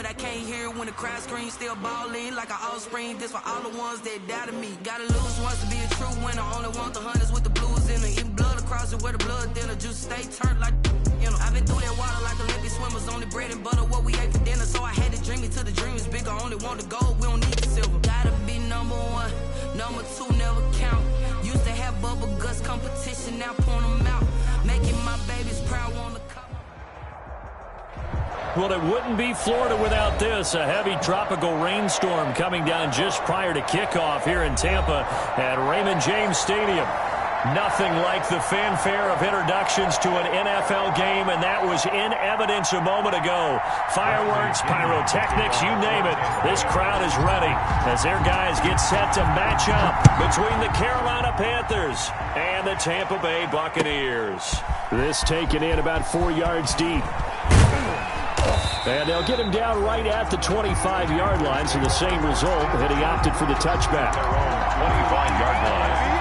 I can't hear when the crowd screams. Still balling like an offspring. This for all the ones that doubted me. Gotta lose once to be a true winner. Only want the hunters with the blues in it. Eating blood across it where the blood thinner. Juice stay turned like, you know. I've been through that water like Olympic swimmers. Only bread and butter what we ate for dinner. So I had to dream it till the dream is bigger. Only want the gold, we don't need the silver. Gotta be number one. Number two never count. Used to have bubble guts competition. Now point them out. Making my babies proud on the cup. Well, it wouldn't be Florida without this. A heavy tropical rainstorm coming down just prior to kickoff here in Tampa at Raymond James Stadium. Nothing like the fanfare of introductions to an NFL game, and that was in evidence a moment ago. Fireworks, pyrotechnics, you name it. This crowd is ready as their guys get set to match up between the Carolina Panthers and the Tampa Bay Buccaneers. This taken in about 4 yards deep. And they'll get him down right at the 25-yard line, so the same result, and he opted for the touchback. 25-yard line.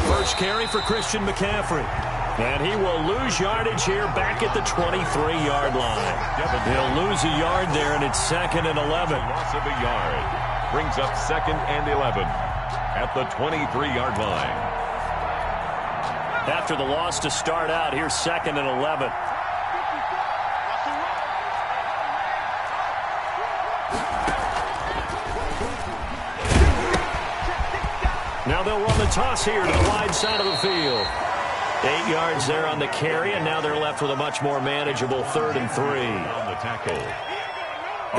First carry for Christian McCaffrey. And he will lose yardage here back at the 23-yard line. He'll lose a yard there, and it's 2nd and 11. Loss of a yard brings up 2nd and 11 at the 23-yard line. After the loss to start out, here's 2nd and 11. Now they'll run the toss here to the wide side of the field. 8 yards there on the carry, and now they're left with a much more manageable 3rd and 3. On the tackle.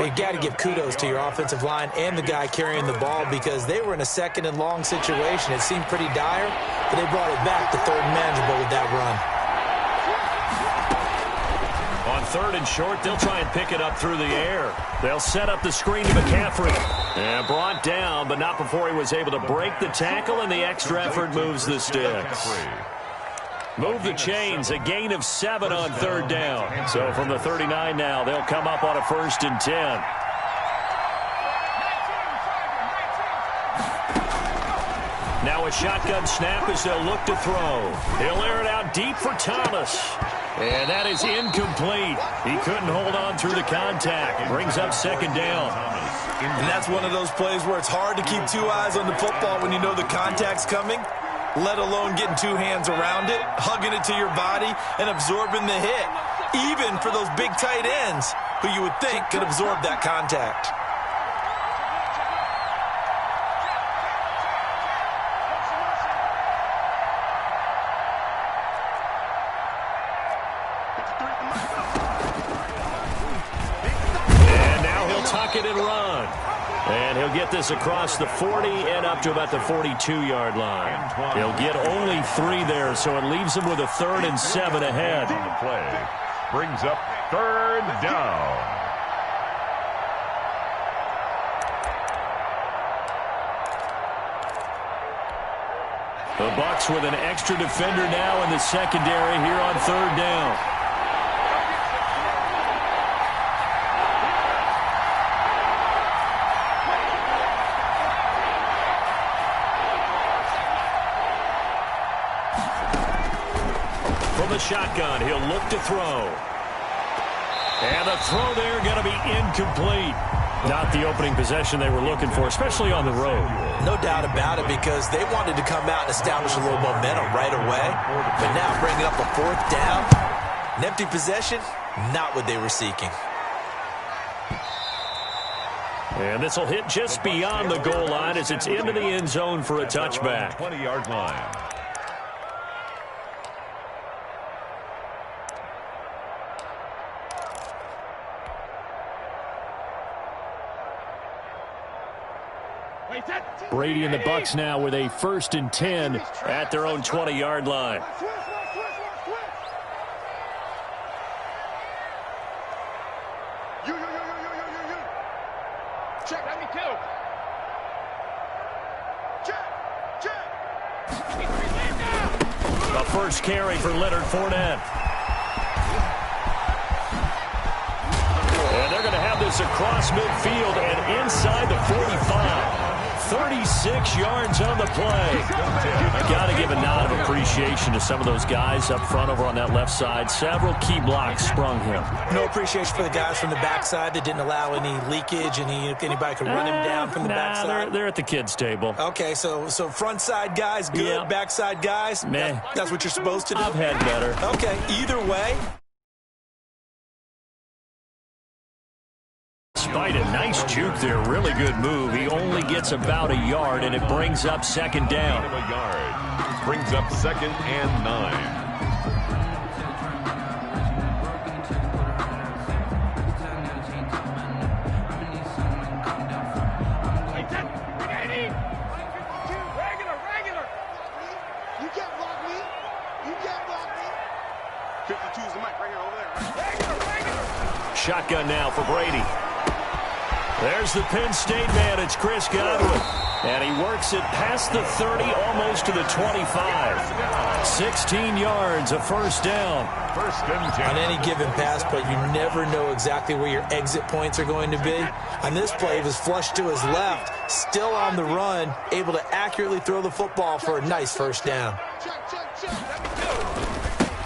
You got to give kudos to your offensive line and the guy carrying the ball because they were in a 2nd and long situation. It seemed pretty dire, but they brought it back to 3rd and manageable with that run. On 3rd and short, they'll try and pick it up through the air. They'll set up the screen to McCaffrey. And brought down, but not before he was able to break the tackle, and the extra effort moves the sticks. Move the chains, a gain of 7 on 3rd down. So from the 39 now, they'll come up on a 1st and 10. Now a shotgun snap as they'll look to throw. He'll air it out deep for Thomas. And that is incomplete. He couldn't hold on through the contact. Brings up 2nd down. And that's one of those plays where it's hard to keep 2 eyes on the football when you know the contact's coming, let alone getting 2 hands around it, hugging it to your body, and absorbing the hit, even for those big tight ends who you would think could absorb that contact. And now he'll tuck it and run. And he'll get this across the 40 and up to about the 42-yard line. He'll get only 3 there, so it leaves him with a 3rd and 7 ahead. On the play brings up 3rd down. The Bucs with an extra defender now in the secondary here on 3rd down. Shotgun, he'll look to throw. And the throw there going to be incomplete. Not the opening possession they were looking for, especially on the road. No doubt about it, because they wanted to come out and establish a little momentum right away. But now bringing up a 4th down, an empty possession, not what they were seeking. And this will hit just beyond the goal line as it's into the end zone for a touchback. 20-yard line. Brady and the Bucs now with a 1st and 10 at their own 20-yard line. Check, let me kill. Check. A first carry for Leonard Fournette. this across midfield and inside the 45. 36 yards on the play. Got to give a nod of appreciation to some of those guys up front over on that left side. Several key blocks sprung him. No appreciation for the guys from the backside that didn't allow any leakage, and anybody could run him down from the backside. They're at the kids' table. Okay, so front side guys good, Yeah. backside guys, Meh. that's what you're supposed to do? I've had better. Okay, either way. Despite a nice juke there, really good move. He only gets about a yard, and it brings up second down. A yard. Brings up 2nd and 9. Regular. You can't block me. 52's the mic right here over there. Regular. Shotgun now for Brady. There's the Penn State man. It's Chris Godwin. And he works it past the 30, almost to the 25. 16 yards, a first down. First and 10. On any given pass play, you never know exactly where your exit points are going to be. On this play, it was flushed to his left, still on the run, able to accurately throw the football for a nice first down.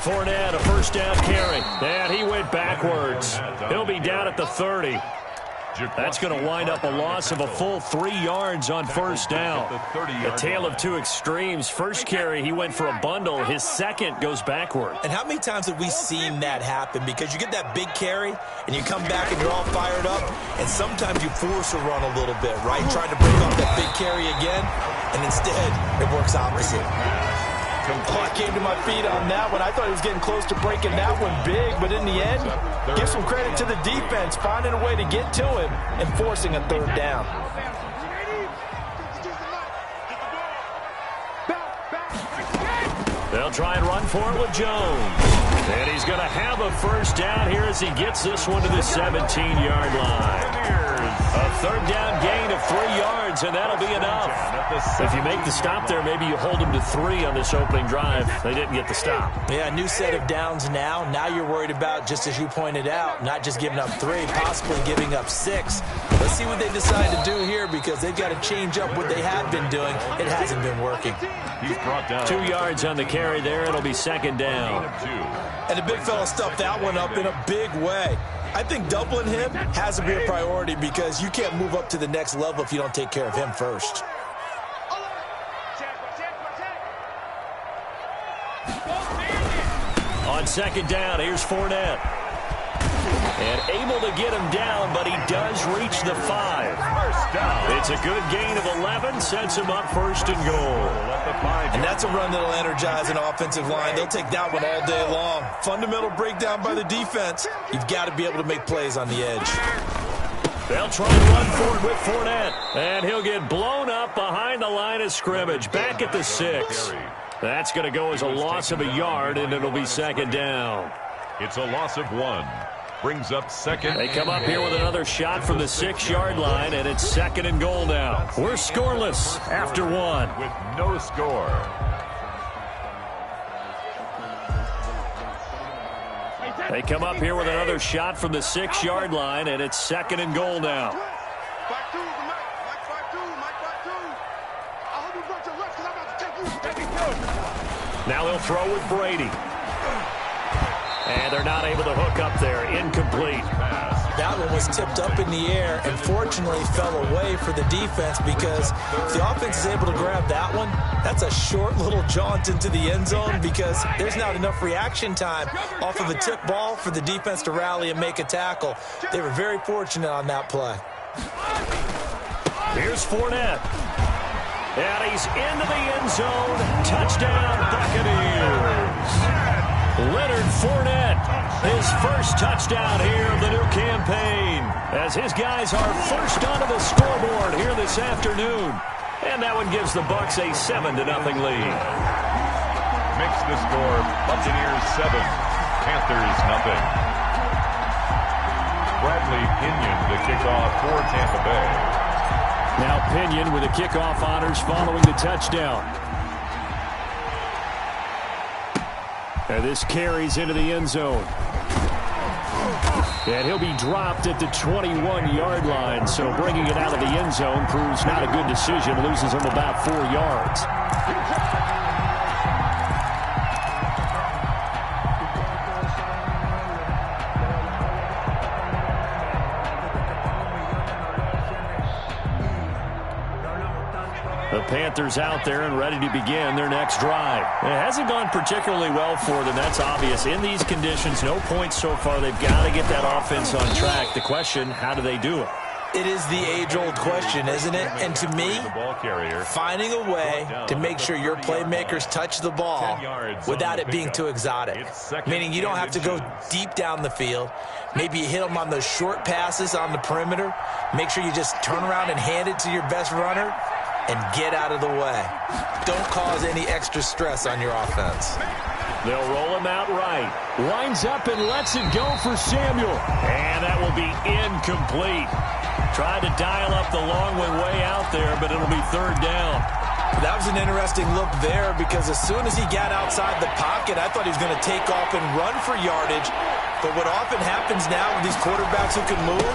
Fournette, a first down carry. And he went backwards. He'll be down at the 30. That's going to wind up a loss of a full 3 yards on first down. A tale of two extremes. First carry, he went for a bundle. His second goes backward. And how many times have we seen that happen? Because you get that big carry, and you come back and you're all fired up, and sometimes you force a run a little bit, right? Trying to break off that big carry again, and instead it works opposite. Oh, I came to my feet on that one. I thought he was getting close to breaking that one big, but in the end, give some credit to the defense, finding a way to get to him and forcing a third down. They'll try and run for it with Jones. And he's going to have a first down here as he gets this one to the 17-yard line. A third down gain of 3 yards, and that'll be enough. If you make the stop there, maybe you hold them to 3 on this opening drive. They didn't get the stop. Yeah, a new set of downs now. Now you're worried about, just as you pointed out, not just giving up 3, possibly giving up 6. Let's see what they decide to do here, because they've got to change up what they have been doing. It hasn't been working. He's brought down 2 yards on the carry there. It'll be second down. And the big fella stuffed that one up in a big way. I think doubling him has to be a priority, because you can't move up to the next level if you don't take care of him first. On second down, here's Fournette. And able to get him down, but he does reach the 5. First down. It's a good gain of 11, sets him up first and goal. And that's a run that'll energize an offensive line. They'll take that one all day long. Fundamental breakdown by the defense. You've got to be able to make plays on the edge. They'll try and run for it with Fournette. And he'll get blown up behind the line of scrimmage. Back at the 6. That's going to go as a loss of a yard, and it'll be second down. It's a loss of 1. Brings up second. They come up here with another shot from the 6-yard line, and it's second and goal now. We're scoreless after 1. With no score. They come up here with another shot from the 6-yard line, and it's second and goal now. Now they'll throw with Brady. And they're not able to hook up there. Incomplete. That one was tipped up in the air and fortunately fell away for the defense, because if the offense is able to grab that one, that's a short little jaunt into the end zone, because there's not enough reaction time off of a tip ball for the defense to rally and make a tackle. They were very fortunate on that play. Here's Fournette. And he's into the end zone. Touchdown, Buccaneers. Leonard Fournette, his first touchdown here of the new campaign, as his guys are first onto the scoreboard here this afternoon. And that one gives the Bucs a 7-0 lead. Makes the score Buccaneers 7, Panthers 0. Bradley Pinion to kick off for Tampa Bay. Now Pinion with the kickoff honors following the touchdown. And this carries into the end zone. And he'll be dropped at the 21-yard line. So bringing it out of the end zone proves not a good decision. Loses him about 4 yards. The Panthers out there and ready to begin their next drive. It hasn't gone particularly well for them. That's obvious. In these conditions, no points so far. They've got to get that offense on track. The question, how do they do it? It is the age-old question, isn't it? And to me, finding a way to make sure your playmakers touch the ball without it being too exotic. Meaning you don't have to go deep down the field. Maybe you hit them on those short passes on the perimeter. Make sure you just turn around and hand it to your best runner and get out of the way. Don't cause any extra stress on your offense. They'll roll him out right. Lines up and lets it go for Samuel. And that will be incomplete. Tried to dial up the long one way out there, but it'll be third down. That was an interesting look there because as soon as he got outside the pocket, I thought he was going to take off and run for yardage. But what often happens now with these quarterbacks who can move,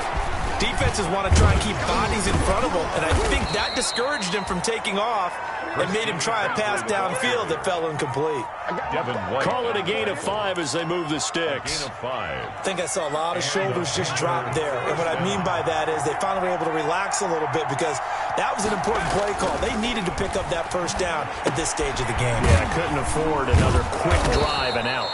defenses want to try and keep bodies in front of them, and I think that discouraged him from taking off and made him try a pass downfield that fell incomplete. Call it a gain of 5 as they move the sticks. I think I saw a lot of shoulders just drop there, and what I mean by that is they finally were able to relax a little bit because that was an important play call. They needed to pick up that first down at this stage of the game. Yeah, couldn't afford another quick drive and out.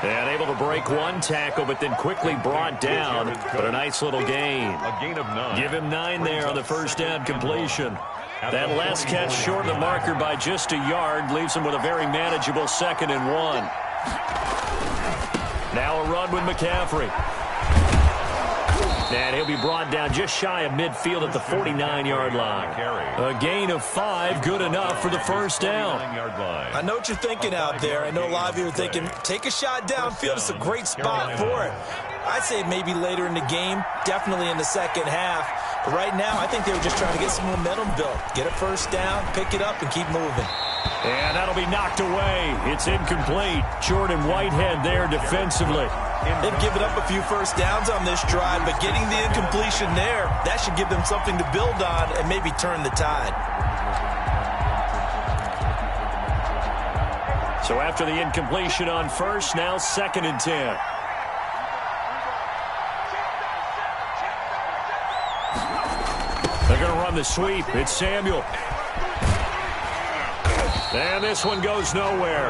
And able to break one tackle, but then quickly brought down. But a nice little gain. A gain of 9. Give him 9 there on the first down completion. That last catch short of the marker by just a yard leaves him with a very manageable 2nd and 1. Now a run with McCaffrey. And he'll be brought down just shy of midfield at the 49-yard line. A gain of 5, good enough for the first down. I know what you're thinking out there. I know a lot of you are thinking, take a shot downfield. It's a great spot for it. I'd say maybe later in the game, definitely in the second half. But right now, I think they were just trying to get some momentum built. Get a first down, pick it up, and keep moving. And that'll be knocked away. It's incomplete. Jordan Whitehead there defensively. They've given up a few first downs on this drive, but getting the incompletion there, that should give them something to build on and maybe turn the tide. So after the incompletion on first, now 2nd and 10. They're going to run the sweep. It's Samuel. And this one goes nowhere.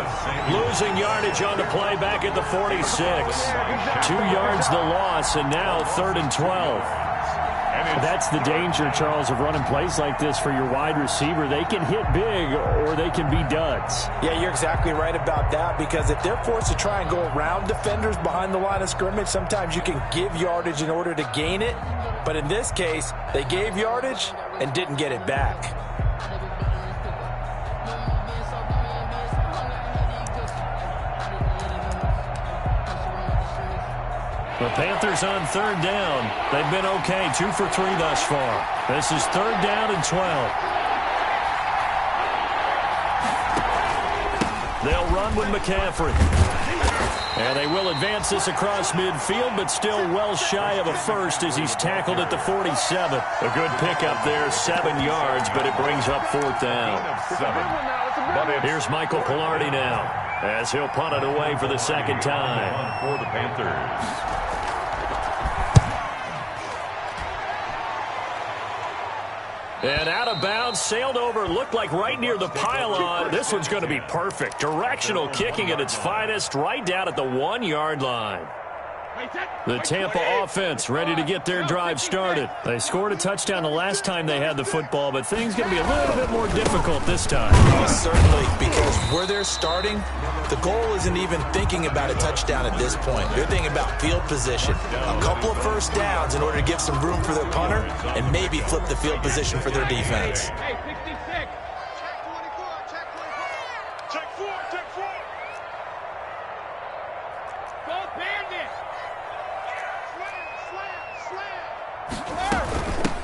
Losing yardage on the play back at the 46. 2 yards the loss, and now 3rd and 12. That's the danger, Charles, of running plays like this for your wide receiver. They can hit big or they can be duds. Yeah, you're exactly right about that because if they're forced to try and go around defenders behind the line of scrimmage, sometimes you can give yardage in order to gain it. But in this case, they gave yardage and didn't get it back. The Panthers on 3rd down. They've been okay, 2 for 3 thus far. This is 3rd down and 12. They'll run with McCaffrey. And they will advance this across midfield, but still well shy of a first as he's tackled at the 47. A good pickup there, 7 yards, but it brings up 4th down. Here's Michael Pilardi now as he'll punt it away for the 2nd time. For the Panthers. And out of bounds, sailed over, looked like right near the pylon. This one's going to be perfect. Directional kicking at its finest, right down at the 1-yard line. The Tampa offense ready to get their drive started. They scored a touchdown the last time they had the football, but things going to be a little bit more difficult this time. Certainly, because where they're starting, the goal isn't even thinking about a touchdown at this point. They're thinking about field position. A couple of first downs in order to give some room for their punter and maybe flip the field position for their defense. Hey, 66. Check 24. Check 24. Check 4. Check 4. Go bandit.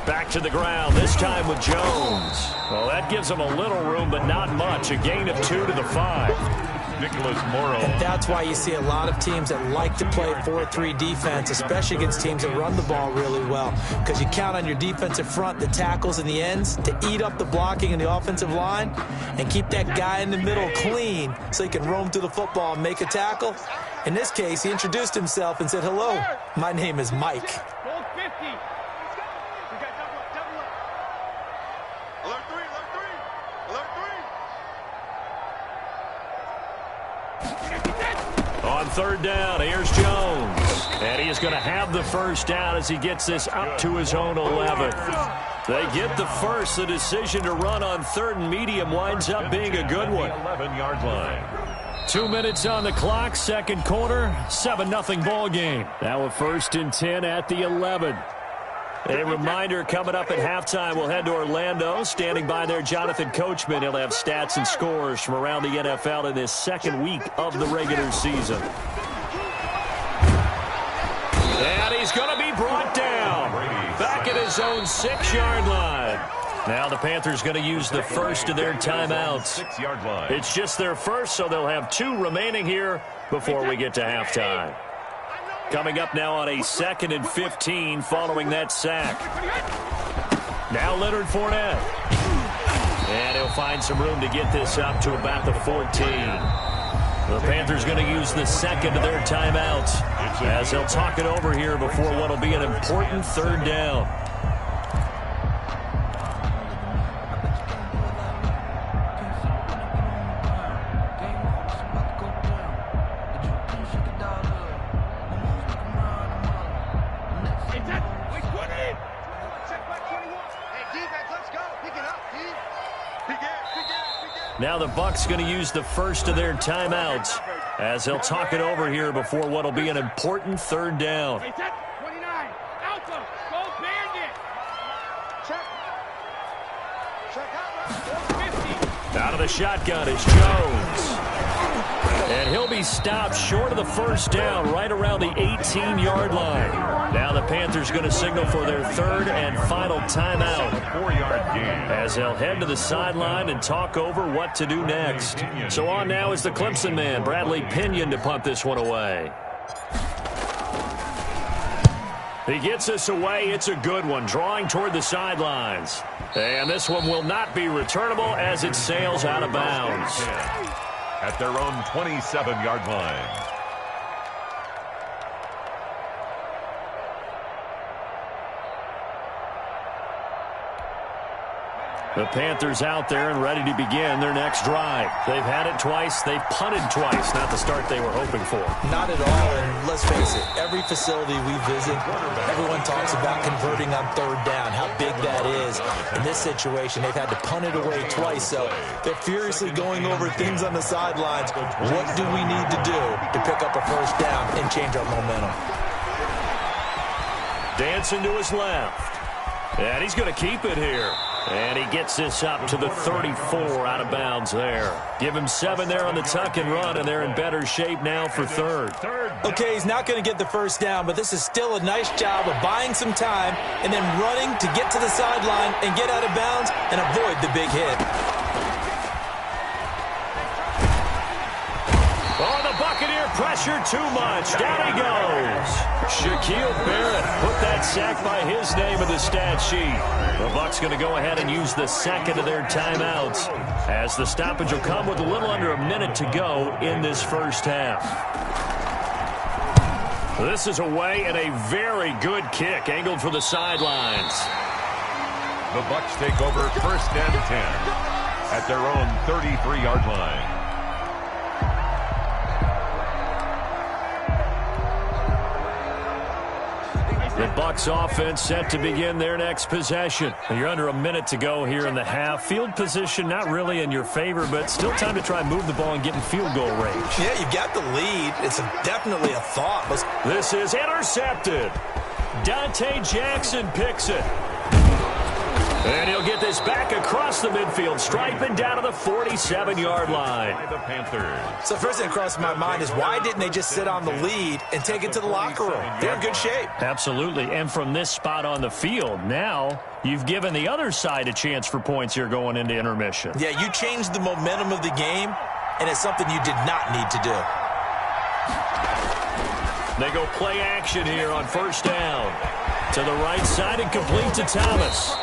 Back to the ground, this time with Jones. Well, that gives them a little room, but not much. A gain of 2 to the 5. And that's why you see a lot of teams that like to play 4-3 defense, especially against teams that run the ball really well, because you count on your defensive front, the tackles and the ends, to eat up the blocking in the offensive line and keep that guy in the middle clean so he can roam through the football and make a tackle. In this case, he introduced himself and said, "Hello, my name is Mike." Goal 50. We got double up. Alert 3, alert 3. Alert 3. On third down, here's Jones. And he is going to have the first down as he gets this up to his own 11. They get the first. The decision to run on third and medium winds up being a good one. 11-yard line. 2 minutes on the clock, second quarter, 7-0 ball game. Now a 1st and 10 at the 11. A reminder, coming up at halftime, we'll head to Orlando. Standing by there, Jonathan Coachman. He'll have stats and scores from around the NFL in this second week of the regular season. And he's going to be brought down back at his own 6-yard line. Now the Panthers going to use the first of their timeouts. 6-yard line. It's just their first, so they'll have 2 remaining here before we get to halftime. Coming up now on a 2nd and 15 following that sack. Now Leonard Fournette. And he'll find some room to get this up to about the 14. The Panthers going to use the second of their timeouts as they'll talk it over here before what will be an important third down. Now the Bucs going to use the first of their timeouts as they'll talk it over here before what will be an important third down. 29. Alpha. Go Bandit. Check. Check out. 50. Out of the shotgun is Jones. And he'll be stopped short of the first down right around the 18-yard line. Now the Panthers going to signal for their third and final timeout. 4-yard gain. As they'll head to the sideline and talk over what to do next. So on now is the Clemson man, Bradley Pinion, to punt this one away. He gets us away. It's a good one, drawing toward the sidelines. And this one will not be returnable as it sails out of bounds. At their own 27-yard line. The Panthers out there and ready to begin their next drive. They've had it twice. They've punted twice. Not the start they were hoping for. Not at all, and let's face it, every facility we visit, everyone talks about converting on third down, how big that is. In this situation, they've had to punt it away twice, so they're furiously going over things on the sidelines. What do we need to do to pick up a first down and change our momentum? Dancing to his left. And he's going to keep it here. And he gets this up to the 34 out of bounds there. Give him 7 there on the tuck and run, and they're in better shape now for third. Okay, he's not going to get the first down, but this is still a nice job of buying some time and then running to get to the sideline and get out of bounds and avoid the big hit. Oh, the Buccaneer pressure too much. Down he goes. Shaquille Barrett put that sack by his name in the stat sheet. The Bucs going to go ahead and use the second of their timeouts as the stoppage will come with a little under a minute to go in this first half. This is away and a very good kick angled for the sidelines. The Bucs take over 1st and 10 at their own 33-yard line. The Bucs offense set to begin their next possession. You're under a minute to go here in the half. Field position not really in your favor, but still time to try and move the ball and get in field goal range. Yeah, you got the lead. It's definitely a thought. This is intercepted. Dante Jackson picks it. And he'll get this back across the midfield stripe and down to the 47-yard line. By the Panthers. So first thing that crosses my mind is why didn't they just sit on the lead and take it to the locker room? They're in good shape. Absolutely. And from this spot on the field, now you've given the other side a chance for points here going into intermission. Yeah, you changed the momentum of the game and it's something you did not need to do. They go play action here on first down. To the right side and complete to Thomas.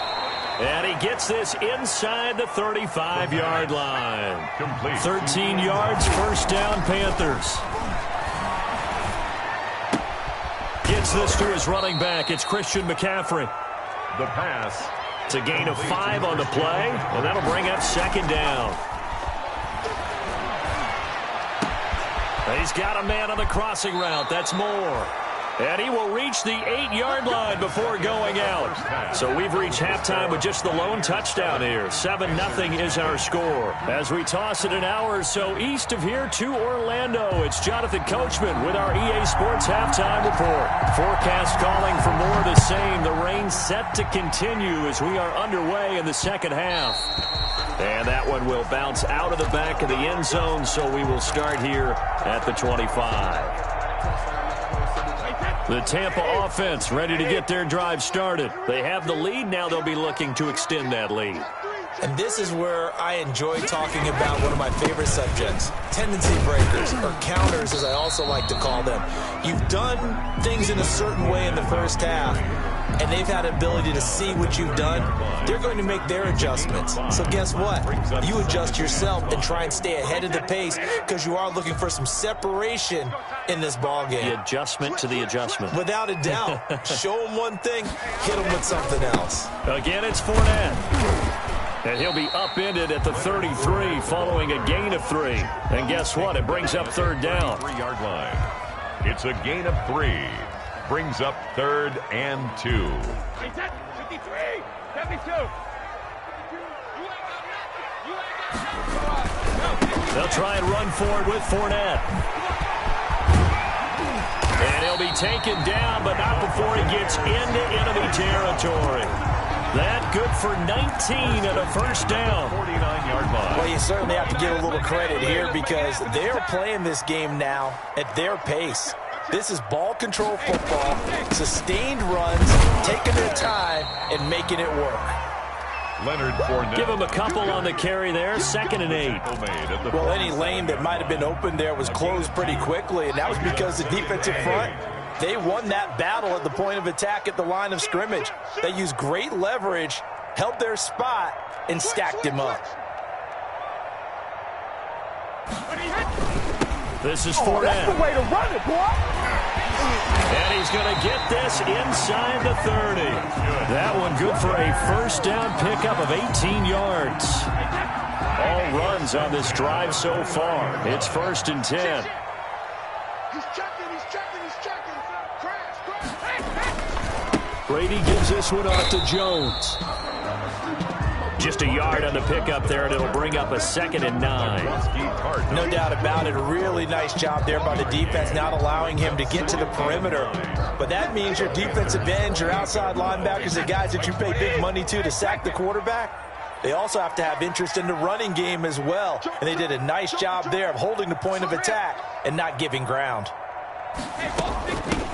And he gets this inside the 35-yard line. Complete. 13 yards, first down, Panthers. Gets this to his running back. It's Christian McCaffrey. The pass. It's a gain of 5 on the play, and that'll bring up second down. He's got a man on the crossing route. That's Moore. And he will reach the 8-yard line before going out. So we've reached halftime with just the lone touchdown here. 7-0 is our score. As we toss it an hour or so east of here to Orlando, it's Jonathan Coachman with our EA Sports Halftime Report. Forecast calling for more of the same. The rain set to continue as we are underway in the second half. And that one will bounce out of the back of the end zone, so we will start here at the 25. The Tampa offense ready to get their drive started. They have the lead. Now they'll be looking to extend that lead. And this is where I enjoy talking about one of my favorite subjects, tendency breakers, or counters as I also like to call them. You've done things in a certain way in the first half, and they've had an ability to see what you've done. They're going to make their adjustments. So guess what? You adjust yourself and try and stay ahead of the pace because you are looking for some separation in this ball game. The adjustment to the adjustment. Without a doubt. Show them one thing, hit them with something else. Again, it's Fournette. And he'll be upended at the 33 following a gain of 3. And guess what? It brings up third down. 3-yard line. It's a gain of 3. Brings up 3rd and 2. 53, 72. They'll try and run forward with Fournette. And he'll be taken down, but not before he gets into enemy territory. That good for 19 and a first down. 49-yard line. Well, you certainly have to give a little credit here because they're playing this game now at their pace. This is ball control football, sustained runs, taking their time, and making it work. Leonard Fournette. Give him a couple on the carry there, 2nd and 8. Well, any lane that might have been open there was closed pretty quickly, and that was because the defensive front, they won that battle at the point of attack at the line of scrimmage. They used great leverage, held their spot, and stacked him up. This is Fournette. That's the way to run it, boy. And he's going to get this inside the 30. That one good for a first down pickup of 18 yards. All runs on this drive so far. It's 1st and 10. He's checking. Crash. Brady gives this one off to Jones. Just a yard on the pickup there, and it'll bring up a 2nd and 9. No doubt about it. A really nice job there by the defense, not allowing him to get to the perimeter. But that means your defensive ends, your outside linebackers, the guys that you pay big money to sack the quarterback, they also have to have interest in the running game as well. And they did a nice job there of holding the point of attack and not giving ground.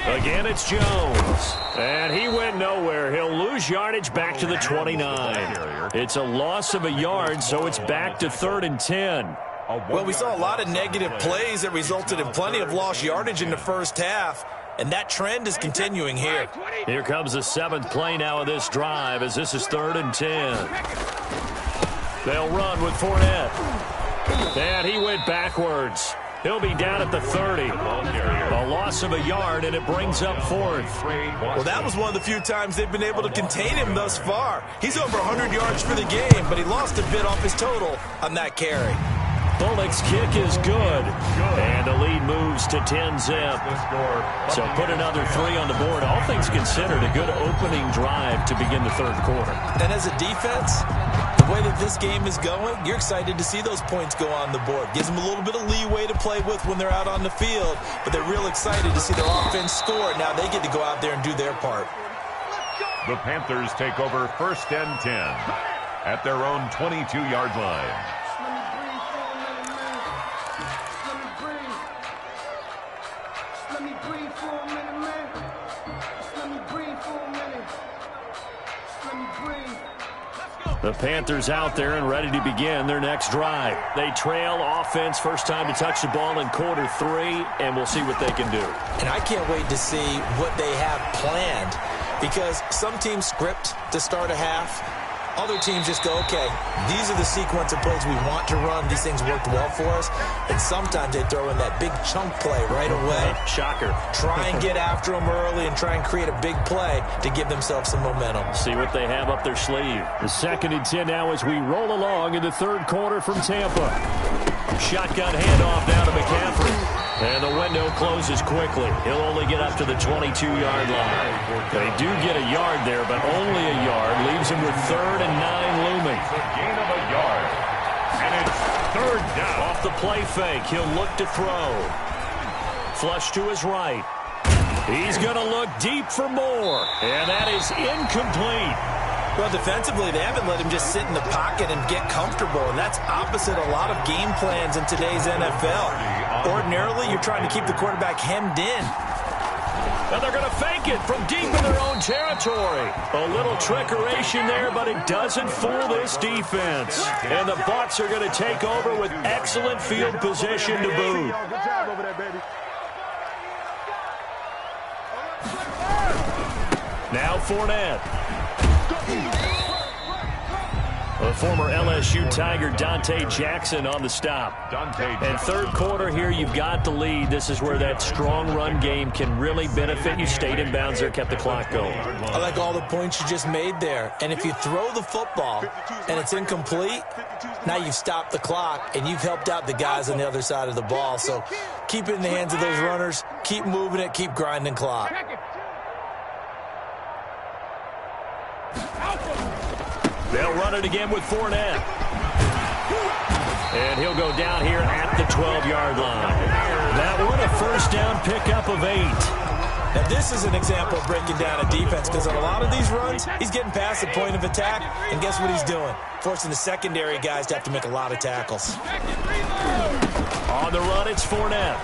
Again, it's Jones. And he went nowhere. He'll lose yardage back to the 29. It's a loss of a yard, so it's back to 3rd and 10. Well, we saw a lot of negative plays that resulted in plenty of lost yardage in the first half, and that trend is continuing here. Here comes the 7th play now of this drive as this is 3rd and 10. They'll run with Fournette. And he went backwards. He'll be down at the 30. A loss of a yard, and it brings up 4th. Well, that was one of the few times they've been able to contain him thus far. He's over 100 yards for the game, but he lost a bit off his total on that carry. Bullock's kick is good. And the lead moves to 10-zip. So put another 3 on the board. All things considered, a good opening drive to begin the 3rd quarter. And as a defense, the way that this game is going, you're excited to see those points go on the board. Gives them a little bit of leeway to play with when they're out on the field, but they're real excited to see their offense score. Now they get to go out there and do their part. The Panthers take over 1st and 10 at their own 22-yard line. The Panthers out there and ready to begin their next drive. They trail offense, first time to touch the ball in Q3, and we'll see what they can do. And I can't wait to see what they have planned, because some teams script to start a half. Other teams just go, okay, these are the sequence of plays we want to run. These things worked well for us. And sometimes they throw in that big chunk play right away. Shocker. Try and get after them early and try and create a big play to give themselves some momentum. See what they have up their sleeve. The 2nd and 10 now as we roll along in the third quarter from Tampa. Shotgun handoff now to McCaffrey. And the window closes quickly. He'll only get up to the 22-yard line. They do get a yard there, but only a yard. Leaves him with 3rd and 9 looming. A gain of a yard. And it's 3rd down. Off the play fake, he'll look to throw. Flush to his right. He's going to look deep for more. And that is incomplete. Well, defensively, they haven't let him just sit in the pocket and get comfortable, and that's opposite a lot of game plans in today's NFL. Ordinarily, you're trying to keep the quarterback hemmed in. Now they're going to fake it from deep in their own territory. A little trickeration there, but it doesn't fool this defense. And the Bucs are going to take over with excellent field position to boot. Good job over there, baby. Now Fournette. The former LSU Tiger Dante Jackson on the stop. And third quarter here, you've got the lead. This is where that strong run game can really benefit you. Stayed in bounds there, kept the clock going. I like all the points you just made there. And if you throw the football and it's incomplete, now you've stopped the clock and you've helped out the guys on the other side of the ball. So keep it in the hands of those runners. Keep moving it. Keep grinding clock. They'll run it again with Fournette. And he'll go down here at the 12-yard line. That one, a first down pickup of 8. Now, this is an example of breaking down a defense, because on a lot of these runs, he's getting past the point of attack, and guess what he's doing? Forcing the secondary guys to have to make a lot of tackles. On the run, it's Fournette.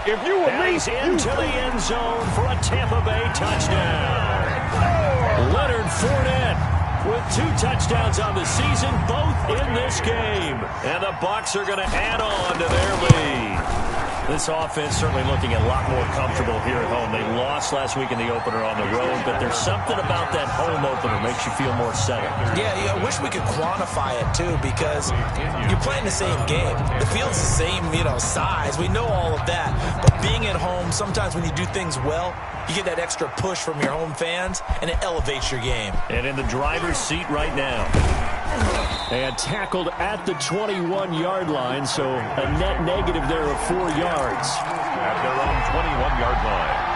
Now he's into the end zone for a Tampa Bay touchdown. Leonard Fournette with 2 touchdowns on the season, both in this game. And the Bucs are going to add on to their lead. This offense certainly looking a lot more comfortable here at home. They lost last week in the opener on the road, but there's something about that home opener makes you feel more settled. Yeah, I wish we could quantify it, too, because you're playing the same game. The field's the same, size. We know all of that. But being at home, sometimes when you do things well, you get that extra push from your home fans, and it elevates your game. And in the driver's seat right now. And tackled at the 21-yard line, so a net negative there of 4 yards. At their own 21-yard line.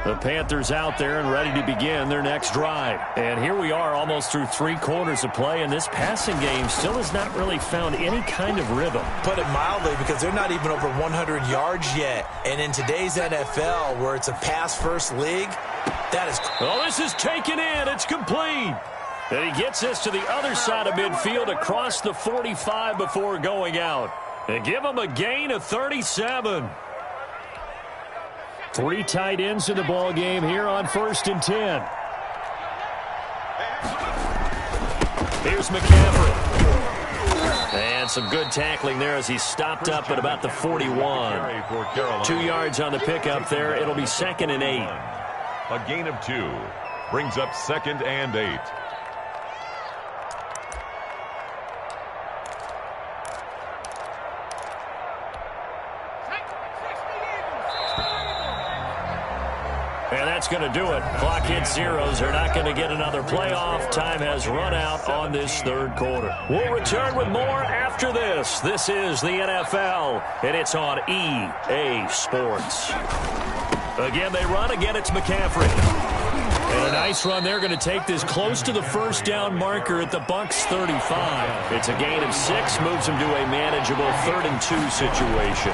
The Panthers out there and ready to begin their next drive. And here we are almost through 3 quarters of play, and this passing game still has not really found any kind of rhythm. Put it mildly, because they're not even over 100 yards yet. And in today's NFL, where it's a pass-first league, that is... Oh, this is taken in. It's complete. And he gets this to the other side of midfield across the 45 before going out. And give him a gain of 37. 3 tight ends in the ball game here on 1st and 10. Here's McCaffrey. And some good tackling there as he stopped up at about the 41. 2 yards on the pickup there. It'll be 2nd and 8. A gain of 2 brings up 2nd and 8. And that's going to do it. Clock hits zeros. They're not going to get another playoff. Time has run out on this third quarter. We'll return with more after this. This is the NFL, and it's on EA Sports. Again, they run. Again, it's McCaffrey. And a nice run. They're going to take this close to the first down marker at the Bucs 35. It's a gain of 6. Moves them to a manageable 3rd and 2 situation.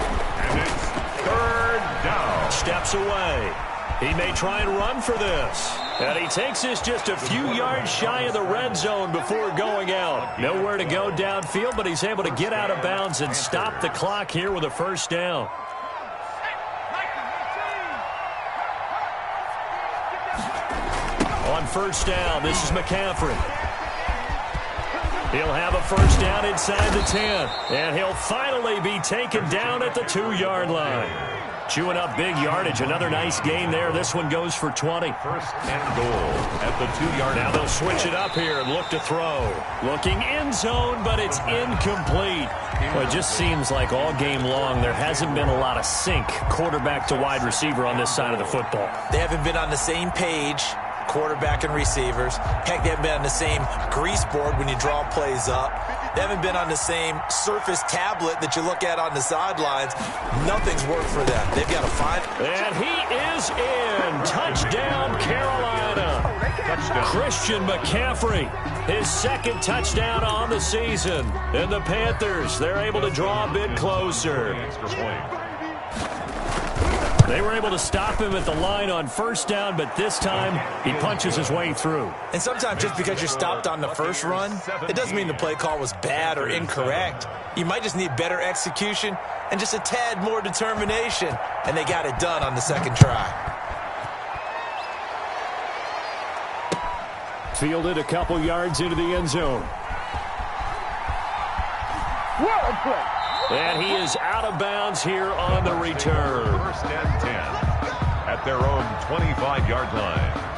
And it's 3rd down. Steps away. He may try and run for this. And he takes this just a few yards shy of the red zone before going out. Nowhere to go downfield, but he's able to get out of bounds and stop the clock here with a first down. On first down, this is McCaffrey. He'll have a first down inside the 10. And he'll finally be taken down at the 2-yard line. Chewing up big yardage. Another nice gain there. This one goes for 20. First and goal at the 2-yard line. Now they'll switch it up here and look to throw. Looking end zone, but it's incomplete. Well, it just seems like all game long there hasn't been a lot of sync quarterback to wide receiver on this side of the football. They haven't been on the same page, quarterback and receivers. Heck, they haven't been on the same grease board when you draw plays up. They haven't been on the same Surface tablet that you look at on the sidelines. Nothing's worked for them. They've got to find. And he is in. Touchdown, Carolina. Touchdown. Christian McCaffrey, his second touchdown on the season. And the Panthers, they're able to draw a bit closer. Extra point. They were able to stop him at the line on first down, but this time he punches his way through. And sometimes just because you're stopped on the first run, it doesn't mean the play call was bad or incorrect. You might just need better execution and just a tad more determination. And they got it done on the second try. Fielded a couple yards into the end zone. And he is out of bounds here on the return. First and 10 at their own 25-yard line.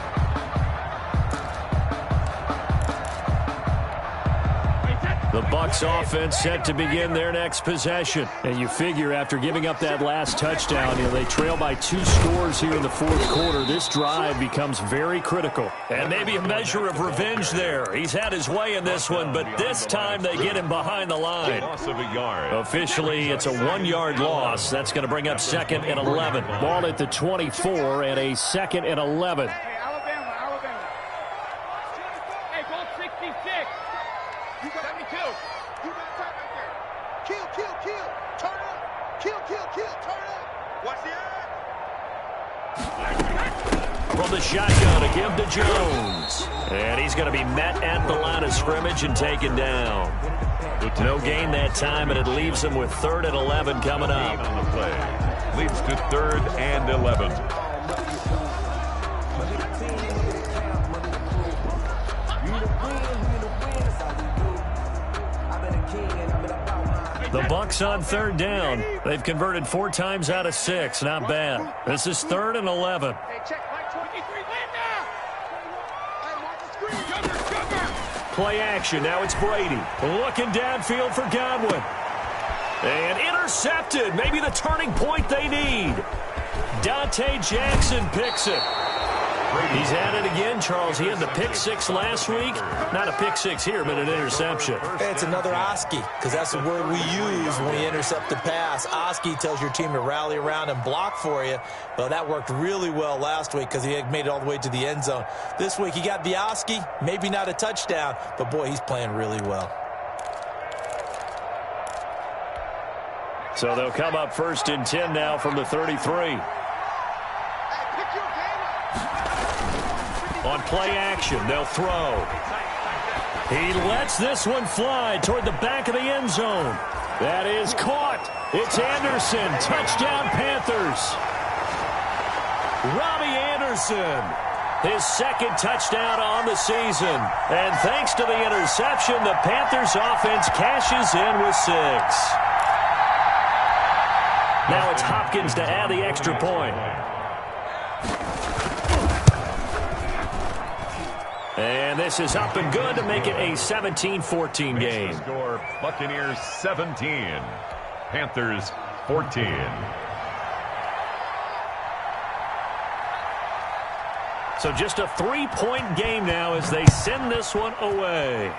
The Bucs offense set to begin their next possession. And you figure after giving up that last touchdown, they trail by 2 scores here in the fourth quarter. This drive becomes very critical. And maybe a measure of revenge there. He's had his way in this one, but this time they get him behind the line. Loss of a yard. Officially, it's a 1-yard loss. That's going to bring up 2nd and 11. Ball at the 24 and a 2nd and 11. Hey, Alabama. Hey, goal 66. You got 72. You got time right there. Kill. Turn up. Kill. Turn up. Watch the eye. From the shotgun, a give to Jones. And he's going to be met at the line of scrimmage and taken down. No gain that time, and it leaves him with 3rd and 11 coming up. On the play. Leads to 3rd and 11. The Bucs on 3rd down. They've converted 4 times out of 6. Not bad. This is 3rd and 11. Hey, check Mike 23. Land now. Hey, watch the screen. Jumper. Play action. Now it's Brady. Looking downfield for Godwin. And intercepted. Maybe the turning point they need. Dante Jackson picks it. He's at it again, Charles. He had the pick 6 last week. Not a pick 6 here, but an interception. It's another Oski, because that's the word we use when we intercept the pass. Oski tells your team to rally around and block for you. Well, that worked really well last week because he had made it all the way to the end zone. This week he got the Oski, maybe not a touchdown, but boy, he's playing really well. So they'll come up 1st and 10 now from the 33. On play action, they'll throw. He lets this one fly toward the back of the end zone. That is caught. It's Anderson. Touchdown, Panthers. Robbie Anderson, his 2nd touchdown on the season. And thanks to the interception, the Panthers offense cashes in with 6. Now it's Hopkins to add the extra point. And this is up and good to make it a 17-14 game. Score, Buccaneers 17, Panthers 14. So just a 3-point game now as they send this one away.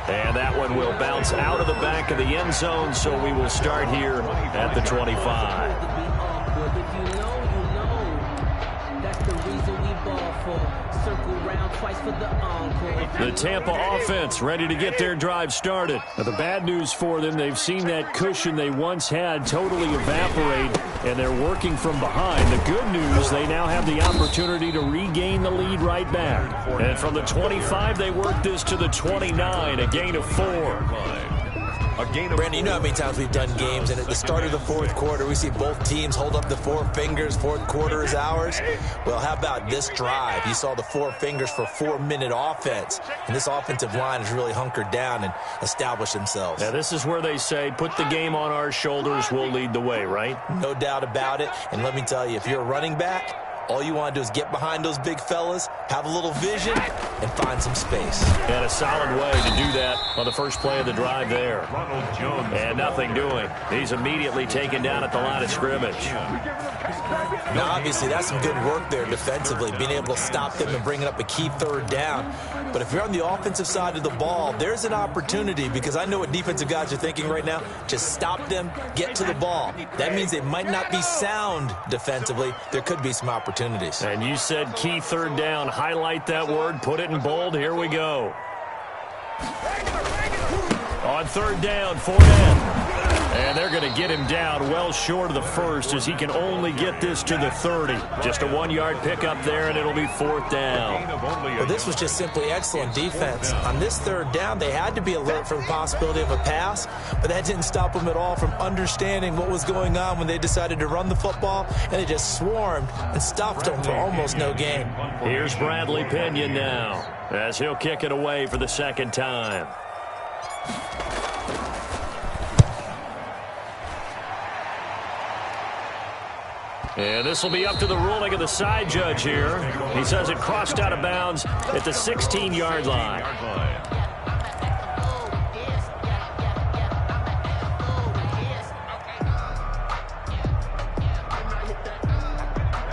And that one will bounce out of the back of the end zone, so we will start here at the 25. ball for? Circle round twice for the encore. The Tampa offense ready to get their drive started. Now, the bad news for them, they've seen that cushion they once had totally evaporate, and they're working from behind. The good news, they now have the opportunity to regain the lead right back. And from the 25, they work this to the 29, a gain of 4. Brandon, you know how many times we've done games, and at the start of the fourth quarter, we see both teams hold up the four fingers, fourth quarter is ours. Well, how about this drive? You saw the four fingers for 4-minute offense, and this offensive line has really hunkered down and established themselves. Now, this is where they say, put the game on our shoulders, we'll lead the way, right? No doubt about it, and let me tell you, if you're a running back, all you want to do is get behind those big fellas, have a little vision, and find some space. And a solid way to do that on the first play of the drive there. And nothing doing. He's immediately taken down at the line of scrimmage. Now, obviously, that's some good work there defensively, being able to stop them and bringing up a key third down. But if you're on the offensive side of the ball, there's an opportunity, because I know what defensive guys are thinking right now. Just stop them, get to the ball. That means they might not be sound defensively. There could be some opportunities. And you said key third down. Highlight that word, put it in bold. Here we go. On third down, Fournette. And they're going to get him down well short of the first, as he can only get this to the 30. Just a 1-yard pickup there, and it'll be fourth down. Well, this was just simply excellent defense. On this third down, they had to be alert for the possibility of a pass, but that didn't stop them at all from understanding what was going on when they decided to run the football, and they just swarmed and stuffed them for almost no gain. Here's Bradley Pinion now, as he'll kick it away for the second time. And this will be up to the ruling of the side judge here. He says it crossed out of bounds at the 16-yard line.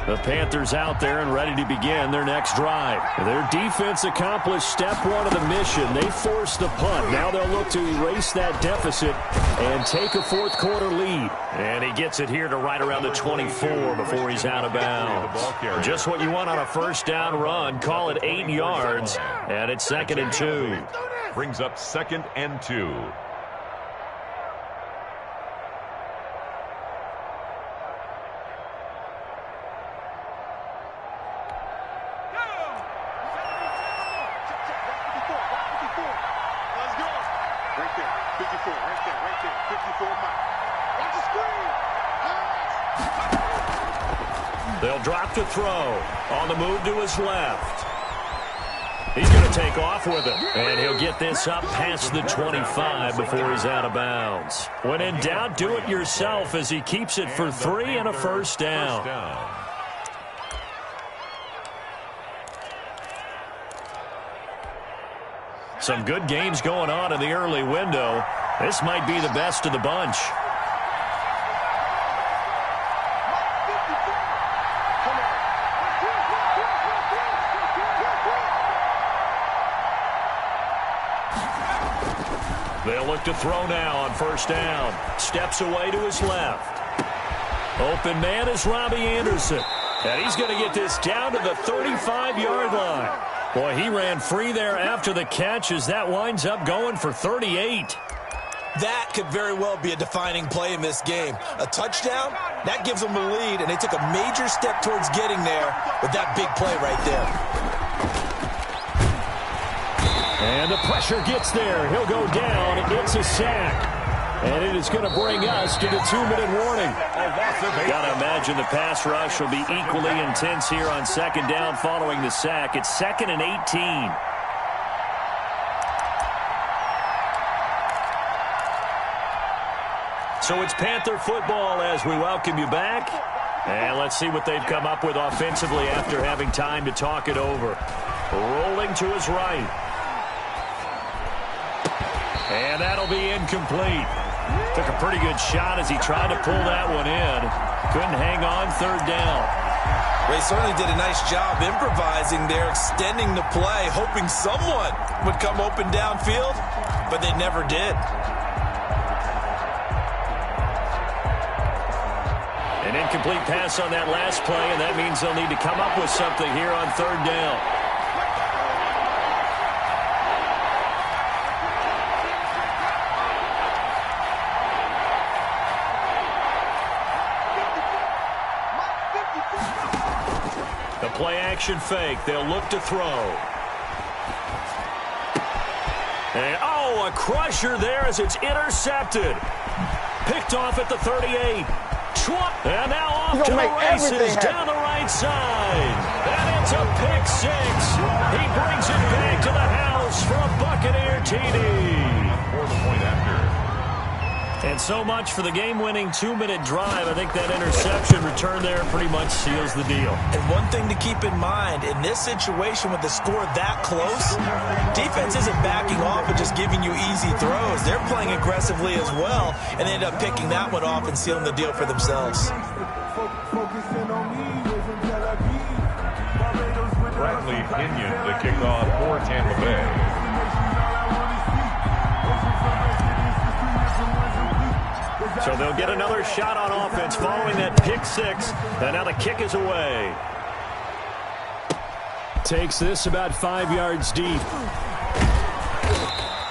The Panthers out there and ready to begin their next drive. Their defense accomplished step one of the mission. They forced the punt. Now they'll look to erase that deficit and take a fourth quarter lead. And he gets it here to right around the 24 before he's out of bounds. Just what you want on a first down run. Call it 8 yards. And it's 2nd and 2. Brings up 2nd and 2. They'll drop to throw. On the move to his left. He's going to take off with it. And he'll get this up past the 25 before he's out of bounds. When in doubt, do it yourself, as he keeps it for 3 and a first down. Some good games going on in the early window. This might be the best of the bunch. They'll look to throw now on first down. Steps away to his left. Open man is Robbie Anderson. And he's going to get this down to the 35-yard line. Boy, he ran free there after the catch, as that winds up going for 38. That could very well be a defining play in this game. A touchdown, that gives them the lead, and they took a major step towards getting there with that big play right there. And the pressure gets there. He'll go down. It's a sack. And it is going to bring us to the 2-minute warning. Got to imagine the pass rush will be equally intense here on second down following the sack. It's 2nd and 18. So it's Panther football as we welcome you back. And let's see what they've come up with offensively after having time to talk it over. Rolling to his right. And that'll be incomplete. Took a pretty good shot as he tried to pull that one in. Couldn't hang on third down. Well, he certainly did a nice job improvising there, extending the play, hoping someone would come open downfield, but they never did. An incomplete pass on that last play, and that means they'll need to come up with something here on third down. The play action fake. They'll look to throw. And, a crusher there as it's intercepted. Picked off at the 38. And now off to the races down the right side. And it's a pick six. He brings it back to the house for a Buccaneer TD. For the point after. And so much for the game-winning 2-minute drive. I think that interception return there pretty much seals the deal. And one thing to keep in mind, in this situation with the score that close, defense isn't backing off and just giving you easy throws. They're playing aggressively as well, and they end up picking that one off and sealing the deal for themselves. Bradley Pinion to kick off for Tampa Bay. So they'll get another shot on offense following that pick six. And now the kick is away. Takes this about 5 yards deep.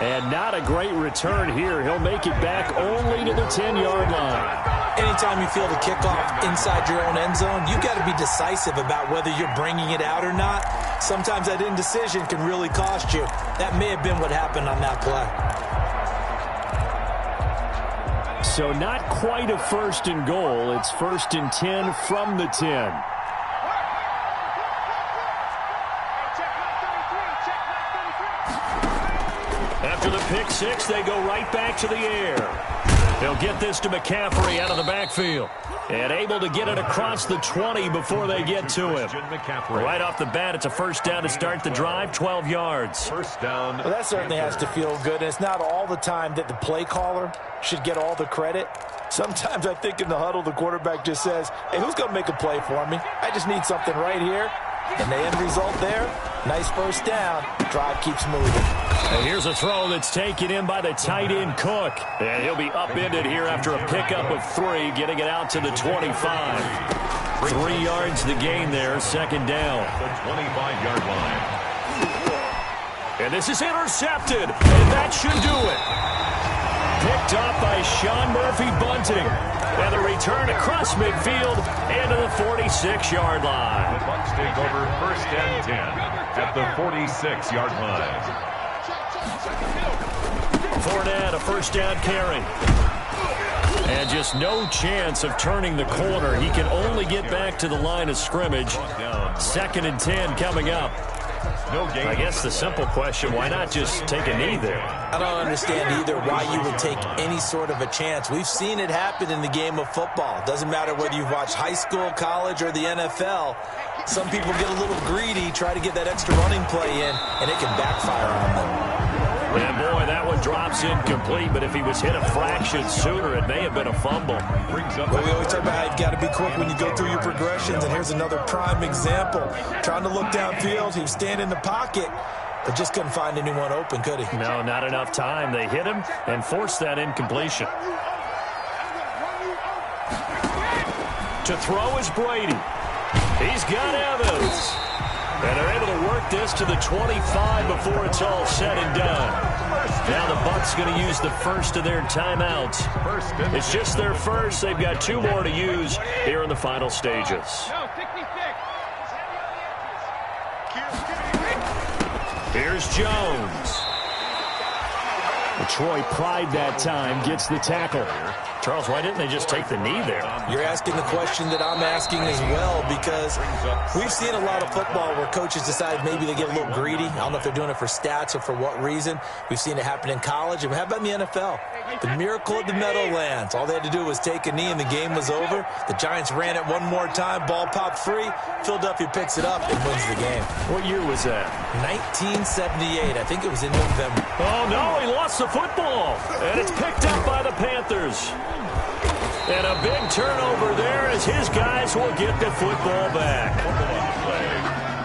And not a great return here. He'll make it back only to the 10-yard line. Anytime you feel the kickoff inside your own end zone, you've got to be decisive about whether you're bringing it out or not. Sometimes that indecision can really cost you. That may have been what happened on that play. So not quite a first and goal. It's 1st and 10 from the 10. After the pick six, they go right back to the air. They'll get this to McCaffrey out of the backfield. And able to get it across the 20 before they get to him. Right off the bat, it's a first down to start the drive, 12 yards. First down. Well, that certainly has to feel good. And it's not all the time that the play caller should get all the credit. Sometimes I think in the huddle, the quarterback just says, hey, who's going to make a play for me? I just need something right here. And the end result there, nice first down. Drive keeps moving. And here's a throw that's taken in by the tight end Cook. And he'll be upended here after a pickup of 3, getting it out to the 25. 3 yards the gain there, second down. The 25-yard line. And this is intercepted, and that should do it. Picked up by Sean Murphy-Bunting. And the return across midfield and to the 46-yard line. The Bucs take over 1st and 10 at the 46-yard line. Fournette, a first down carry. And just no chance of turning the corner. He can only get back to the line of scrimmage. 2nd and 10 coming up. No game. I guess the simple question, why not just take a knee there? I don't understand either why you would take any sort of a chance. We've seen it happen in the game of football. Doesn't matter whether you've watched high school, college, or the NFL. Some people get a little greedy, try to get that extra running play in, and it can backfire on them. And boy, that one drops incomplete, but if he was hit a fraction sooner, it may have been a fumble. Well, we always talk about how you've got to be quick when you go through your progressions, and here's another prime example. Trying to look downfield, he was standing in the pocket, but just couldn't find anyone open, could he? No, not enough time. They hit him and forced that incompletion. To throw is Brady. He's got Evans. And they're able to work this to the 25 before it's all said and done. Now the Bucs going to use the first of their timeouts. It's just their first. They've got 2 more to use here in the final stages. Here's Jones. Troy Pride that time gets the tackle. Charles, why didn't they just take the knee there? You're asking the question that I'm asking as well, because we've seen a lot of football where coaches decide maybe they get a little greedy. I don't know if they're doing it for stats or for what reason. We've seen it happen in college. And how about in the NFL? The miracle of the Meadowlands. All they had to do was take a knee and the game was over. The Giants ran it one more time. Ball popped free. Philadelphia picks it up and wins the game. What year was that? 1978. I think it was in November. Oh, no, he lost the football. And it's picked up by the Panthers. And a big turnover there as his guys will get the football back.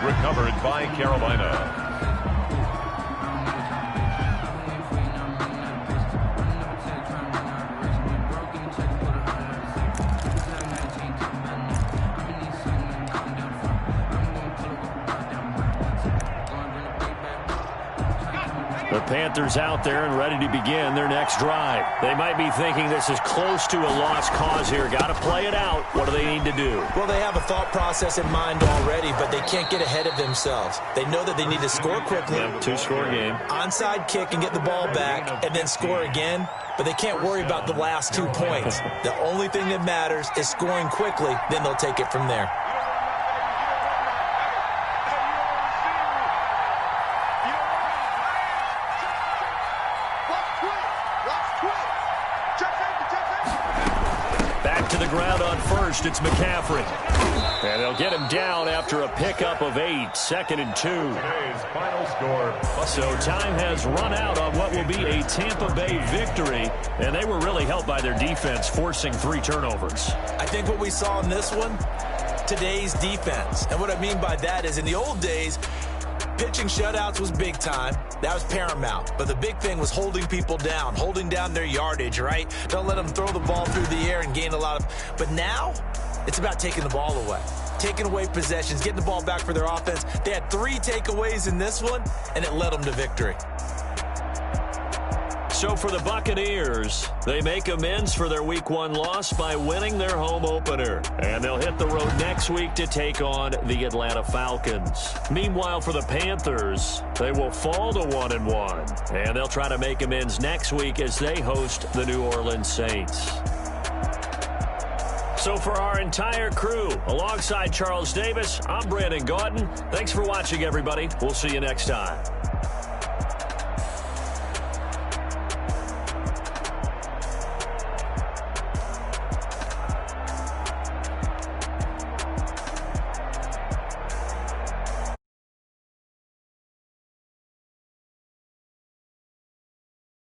Recovered by Carolina. Panthers out there and ready to begin their next drive. They might be thinking this is close to a lost cause here. Got to play it out. What do they need to do? Well, they have a thought process in mind already, but they can't get ahead of themselves. They know that they need to score quickly. Yep, two-score game. Onside kick and get the ball back and then score again, but they can't worry about the last 2 points. The only thing that matters is scoring quickly, then they'll take it from there. Back to the ground on first, it's McCaffrey. And they'll get him down after a pickup of 8, 2nd and 2. Today's final score. So time has run out on what will be a Tampa Bay victory, and they were really helped by their defense, forcing 3 turnovers. I think what we saw in this one, today's defense. And what I mean by that is in the old days, pitching shutouts was big time. That was paramount. But the big thing was holding people down, holding down their yardage, right? Don't let them throw the ball through the air and gain a lot of... But now, it's about taking the ball away. Taking away possessions, getting the ball back for their offense. They had 3 takeaways in this one, and it led them to victory. So for the Buccaneers, they make amends for their Week 1 loss by winning their home opener. And they'll hit the road next week to take on the Atlanta Falcons. Meanwhile, for the Panthers, they will fall to 1-1. And they'll try to make amends next week as they host the New Orleans Saints. So for our entire crew, alongside Charles Davis, I'm Brandon Gaudin. Thanks for watching, everybody. We'll see you next time.